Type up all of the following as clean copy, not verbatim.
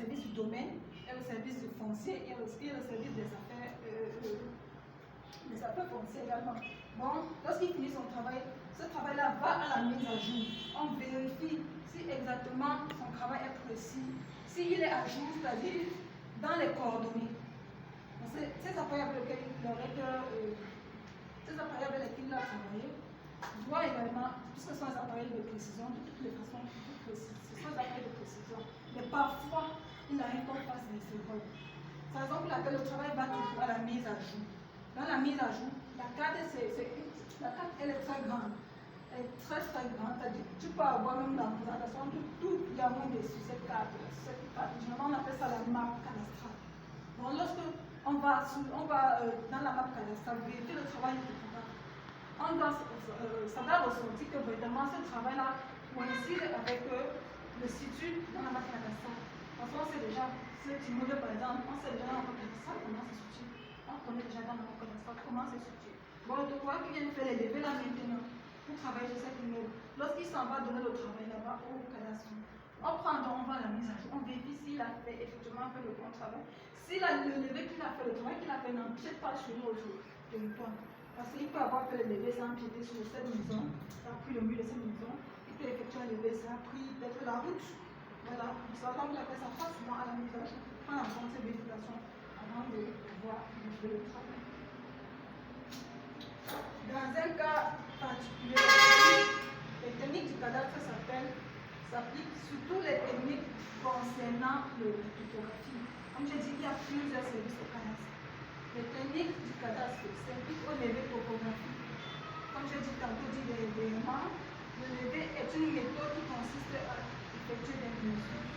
service du domaine, il y a le service du foncier, il y a le service des affaires foncières également. Bon, lorsqu'il finit son travail, ce travail-là va à la mise à jour. On vérifie si exactement son travail est précis, s'il est à jour, c'est-à-dire dans les coordonnées. Ces appareils avec lesquels il a travaillé doit également, puisque ce sont des appareils de précision, de toutes les façons, ce sont des appareils de précision. Mais parfois, il arrive qu'on fasse des erreurs. C'est la raison pour laquelle le travail va toujours à la mise à jour. Dans la mise à jour, la carte, elle est très grande. Elle est très très grande. Tu peux avoir même dans la présentation tout il y a monde sur cette carte. Généralement, on appelle ça la map cadastrale. Donc, lorsque on va dans la map cadastrale, vérifier le travail du topographe, ça va ressortir que vraiment ce travail-là coïncide avec le site dans la map cadastrale. Parce qu'on sait déjà, cet immeuble par exemple, on sait déjà dans la map cadastrale comment c'est situé. On connaît déjà dans la map cadastrale comment c'est situé. Bon, le topographe qui vient de faire les levées là maintenant pour travailler sur cet immeuble, lorsqu'il s'en va donner le travail là-bas au cadastre, on prend donc, on va à la mise à jour, on vérifie s'il a effectivement fait le bon travail. Si le levé qu'il a fait, le travail qu'il a fait n'empiète pas sur notre territoire. Parce qu'il peut avoir fait le levé sans empiéter sur cette maison, ça a pris le mur de cette maison, il peut effectuer un levé, ça a pris peut-être la route. Voilà, ça va donc ça passe souvent à la mise à jour, prendre en compte ces vérifications avant de pouvoir faire le travail. Dans un cas particulier, les techniques du cadastre s'appliquent surtout les techniques concernant la topographie. Comme j'ai dit, il y a plusieurs services au cadastre. Les techniques du cadastre s'appliquent au levé topographique. Comme j'ai dit tantôt, le levé est une méthode qui consiste à effectuer des mesures.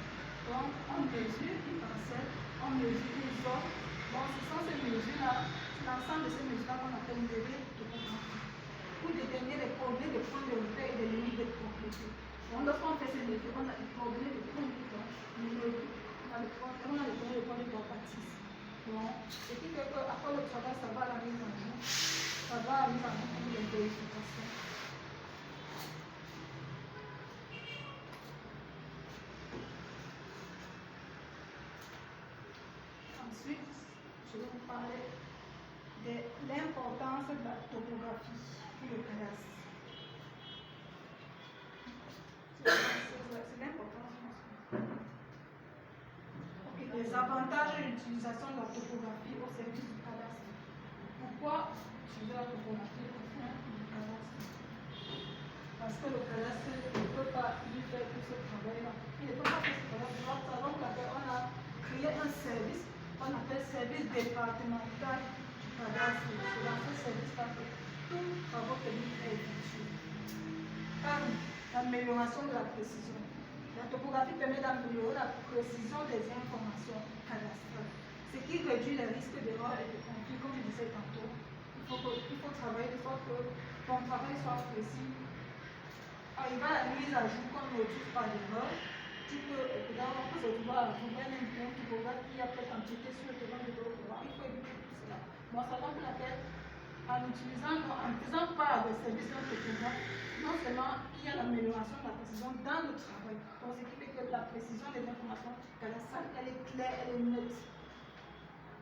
Donc, on mesure une parcelle, on mesure une zone. Donc, ce sont ces mesures-là, c'est l'ensemble de ces mesures-là qu'on appelle une levé topographique. Pour déterminer les coordonnées des points de repère et des limites de propriété. Donc, lorsqu'on fait ces levées, on a les coordonnées de points de repère, on a les coordonnées de points de bâtisse. Donc, ce qui fait qu'après le travail, ça va à la mise en jour, ça va à la mise en jour pour les vérifications. Ensuite, je vais vous parler de l'importance de la topographie pour le cadastre. C'est l'importance. Okay. Les avantages de l'utilisation de la topographie au service du cadastre. Pourquoi utiliser la topographie au sein du cadastre? Parce que le cadastre ne peut pas lui faire tout ce travail-là. Il ne peut pas faire ce travail-là. Donc, on a créé un service qu'on appelle service départemental du cadastre. C'est dans ce service-là que tout travaux techniques est effectué. L'amélioration de la précision. La topographie permet d'améliorer la précision des informations cadastrales, ce qui réduit les risques d'erreur et de conflit, comme je disais tantôt. Il faut travailler de sorte que ton travail soit précis. Arriver à la mise à jour qu'on ne retrouve pas d'erreur, tu peux, évidemment, on peut se retrouver à trouver un topographe qui a peut-être empiété sur le terrain de l'autre. Il faut éviter tout cela. Bon, c'est pour laquelle, en faisant part des services d'un topographe, non seulement il y a l'amélioration de la précision dans le travail, donc ce qui fait que la précision des informations cadastrales, elle est claire, elle est nette.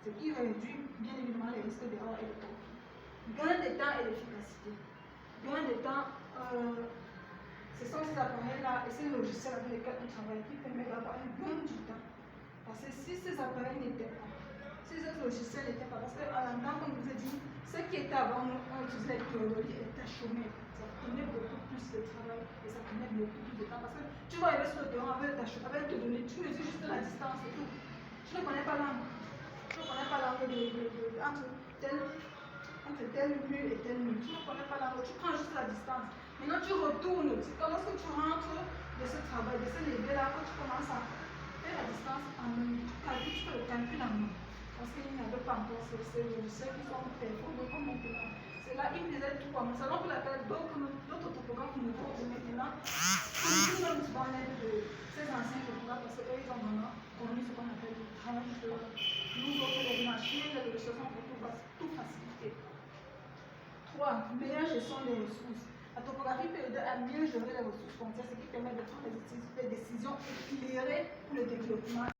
Ce qui réduit bien évidemment les risques d'erreur et de conflit. Gain de temps et d'efficacité. Gain de temps, ce sont ces appareils-là et ces logiciels avec lesquels on travaille qui permettent d'avoir un gain du temps. Parce que si ces appareils n'étaient pas, si ces logiciels n'étaient pas, parce qu'à l'instant, comme je vous ai dit, ce qui était avant, on utilisait les théologies, était chômé. Ça prenait beaucoup plus de travail et ça prenait beaucoup plus de temps. Parce que tu vas arriver sur le terrain avec te donner, tu mesures juste la distance et tout. Tu ne connais pas l'angle. Tu ne connais pas l'angle entre tel mur et tel mur. Tu ne connais pas l'angle. Tu prends juste la distance. Maintenant, tu retournes. Lorsque tu rentres de ce travail, de ce levé-là, quand tu commences à faire la distance en main, tu fais le calcul en main. Parce qu'il n'y avait pas encore ces logiciels qui sont performants comme maintenant. C'est là, ils faisaient tout comme ça. Donc, pour laquelle d'autres topographes nouveaux de maintenant, ils nous donnent l'aide de ces anciens topographes parce qu'eux, ils ont vraiment connu ce qu'on appelle le travail de nous autres, les machines, les logiciels sont pour tout faciliter. 3. Meilleure gestion des ressources. La topographie peut aider à mieux gérer les ressources foncières, ce qui permet de prendre des décisions éclairées pour le développement.